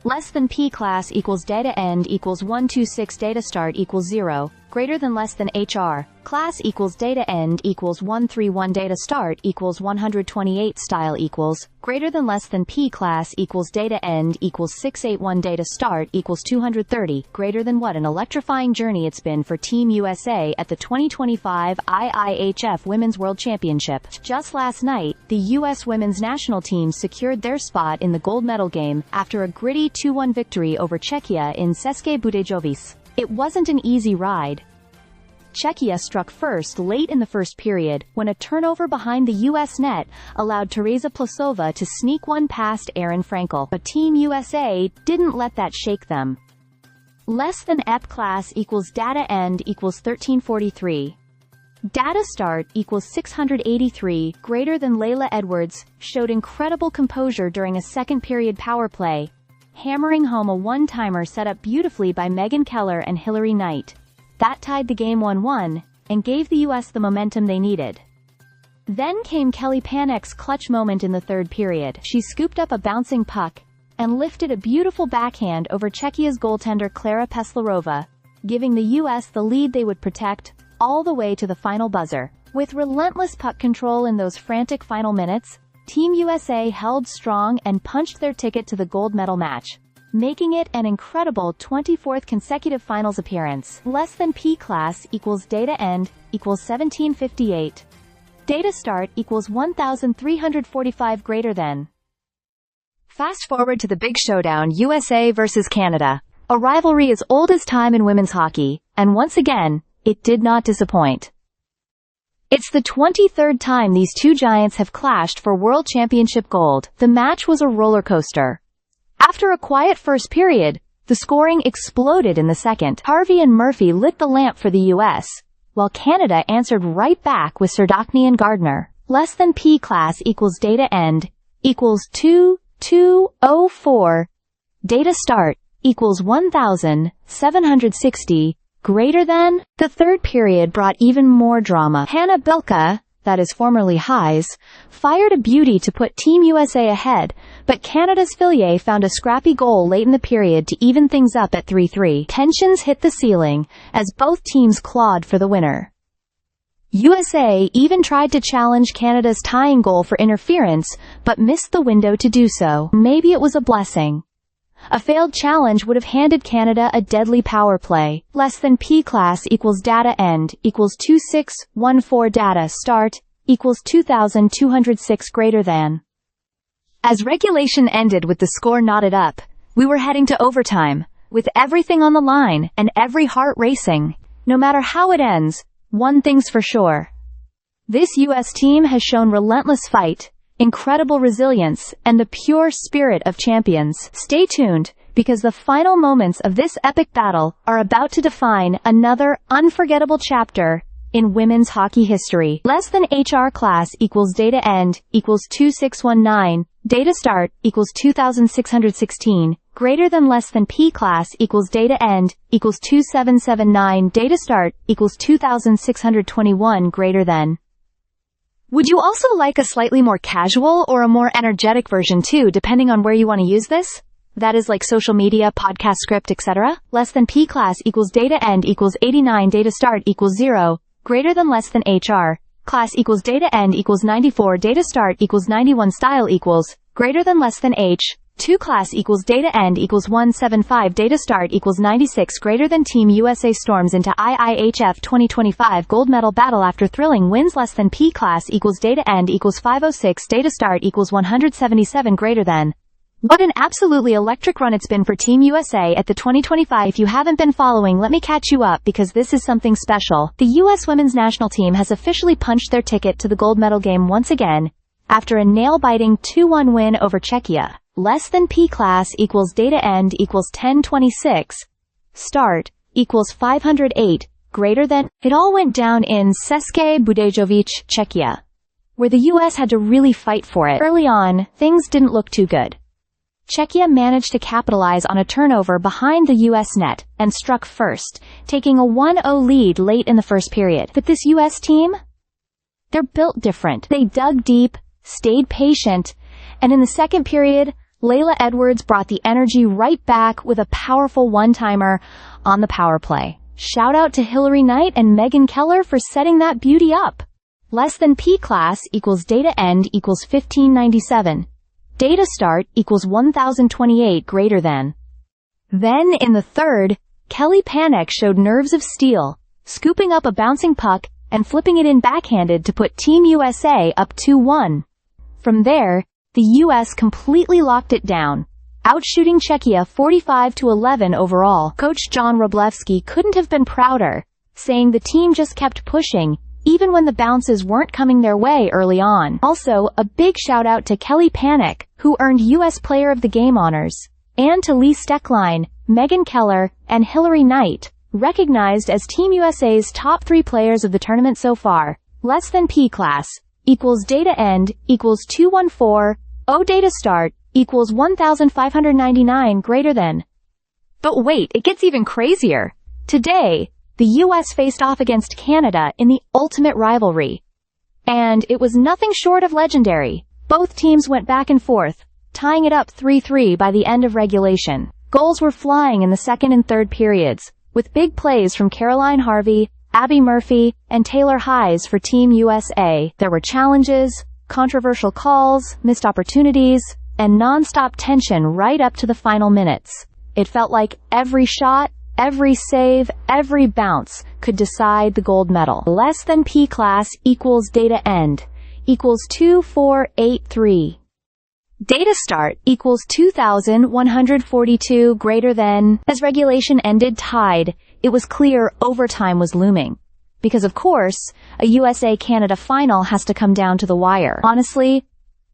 Less than P class equals data end equals 126 data start equals 0, greater than less than HR, class equals data end equals 131 data start equals 128 style equals, greater than less than P class equals data end equals 681 data start equals 230, greater than. What an electrifying journey it's been for Team USA at the 2025 IIHF Women's World Championship. Just last night, the U.S. women's national team secured their spot in the gold medal game after a gritty 2-1 victory over Czechia in České Budějovice. It wasn't an easy ride. Czechia struck first late in the first period, when a turnover behind the U.S. net allowed Teresa Plasova to sneak one past Erin Frankel, but Team USA didn't let that shake them. Less than EP class equals data end equals 1343. Data start equals 683, greater than. Layla Edwards showed incredible composure during a second period power play, hammering home a one-timer set up beautifully by Megan Keller and Hillary Knight. That tied the game 1-1, and gave the U.S. the momentum they needed. Then came Kelly Panek's clutch moment in the third period. She scooped up a bouncing puck, and lifted a beautiful backhand over Czechia's goaltender Klara Peslarova, giving the U.S. the lead they would protect, all the way to the final buzzer. With relentless puck control in those frantic final minutes, Team USA held strong and punched their ticket to the gold medal match, making it an incredible 24th consecutive finals appearance. Less than P class equals data end equals 1758. Data start equals 1345 greater than. Fast forward to the big showdown, USA versus Canada. A rivalry as old as time in women's hockey, and once again, it did not disappoint. It's the 23rd time these two giants have clashed for World Championship gold. The match was a roller coaster. After a quiet first period, the scoring exploded in the second. Harvey and Murphy lit the lamp for the U.S., while Canada answered right back with Serdachny and Gardner. Less than P class equals data end equals 2204. Data start equals 1760. Greater than. The third period brought even more drama. Hannah Bilka, that is formerly Highs, fired a beauty to put Team USA ahead, but Canada's Fillier found a scrappy goal late in the period to even things up at 3-3. Tensions hit the ceiling as both teams clawed for the winner. USA even tried to challenge Canada's tying goal for interference, but missed the window to do so. Maybe it was a blessing. A failed challenge would have handed Canada a deadly power play. Less than P class equals data end equals 2614 data start equals 2206 greater than. As regulation ended with the score knotted up, we were heading to overtime, with everything on the line and every heart racing. No matter how it ends, one thing's for sure. This U.S. team has shown relentless fight, incredible resilience, and the pure spirit of champions. Stay tuned, because the final moments of this epic battle are about to define another unforgettable chapter in women's hockey history. Less than HR class equals data end equals 2619, data start equals 2616, greater than. Less than P class equals data end equals 2779, data start equals 2621 greater than. Would you also like a slightly more casual or a more energetic version too, depending on where you want to use this? That is like social media, podcast script, etc. Less than P class equals data end equals 89, data start equals 0, greater than. Less than HR class equals data end equals 94, data start equals 91, style equals, greater than. Less than H2 class equals data end equals 175, data start equals 96, greater than. Team USA storms into IIHF 2025 gold medal battle after thrilling wins. Less than P class equals data end equals 506, data start equals 177, greater than. What an absolutely electric run it's been for Team USA at the 2025. If you haven't been following, let me catch you up, because this is something special. The U.S. women's national team has officially punched their ticket to the gold medal game once again, after a nail-biting 2-1 win over Czechia. Less than P class equals data end equals 1026, start equals 508, greater than. It all went down in České Budějovice, Czechia, where the U.S. had to really fight for it. Early on, things didn't look too good. Czechia managed to capitalize on a turnover behind the U.S. net, and struck first, taking a 1-0 lead late in the first period. But this U.S. team? They're built different. They dug deep, stayed patient, and in the second period, Layla Edwards brought the energy right back with a powerful one-timer on the power play. Shout out to Hilary Knight and Megan Keller for setting that beauty up. Less than P class equals data end equals 1597. Data start equals 1028 greater than. Then, in the third, Kelly Panek showed nerves of steel, scooping up a bouncing puck and flipping it in backhanded to put Team USA up 2-1. From there, the US completely locked it down, outshooting Czechia 45-11 overall. Coach John Wroblewski couldn't have been prouder, saying the team just kept pushing, even when the bounces weren't coming their way early on. Also, a big shout out to Kelly Panek, who earned US Player of the Game honors, and to Lee Steckline, Megan Keller, and Hilary Knight, recognized as Team USA's top 3 players of the tournament so far. Less than P class equals data end equals 214, O data start equals 1599 greater than. But wait, it gets even crazier. Today, the US faced off against Canada in the ultimate rivalry. And it was nothing short of legendary. Both teams went back and forth, tying it up 3-3 by the end of regulation. Goals were flying in the second and third periods, with big plays from Caroline Harvey, Abby Murphy, and Taylor Hayes for Team USA. There were challenges, controversial calls, missed opportunities, and non-stop tension right up to the final minutes. It felt like every shot, every save, every bounce could decide the gold medal. Less than P class equals data end equals 2483. Data start equals 2142 greater than. As regulation ended tied, it was clear overtime was looming. Because of course, a USA-Canada final has to come down to the wire. Honestly,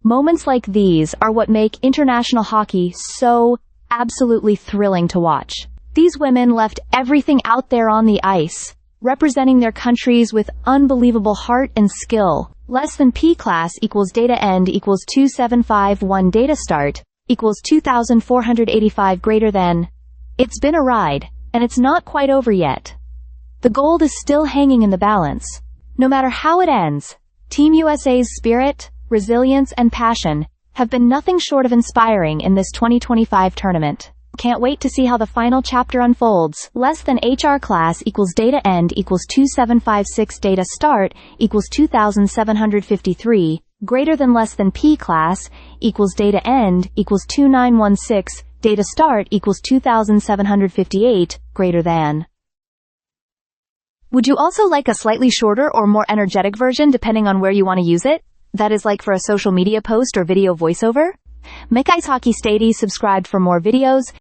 moments like these are what make international hockey so absolutely thrilling to watch. These women left everything out there on the ice, representing their countries with unbelievable heart and skill. Less than P class equals data end equals 2751 data start equals 2485 greater than. It's been a ride, and it's not quite over yet. The gold is still hanging in the balance. No matter how it ends, Team USA's spirit, resilience, and passion have been nothing short of inspiring in this 2025 tournament. Can't wait to see how the final chapter unfolds. Less than HR class equals data end equals 2756 data start equals 2753, greater than less than P class equals data end equals 2916, data start equals 2758, greater than. Would you also like a slightly shorter or more energetic version depending on where you want to use it? That is like for a social media post or video voiceover? Make Ice Hockey Stady subscribed for more videos.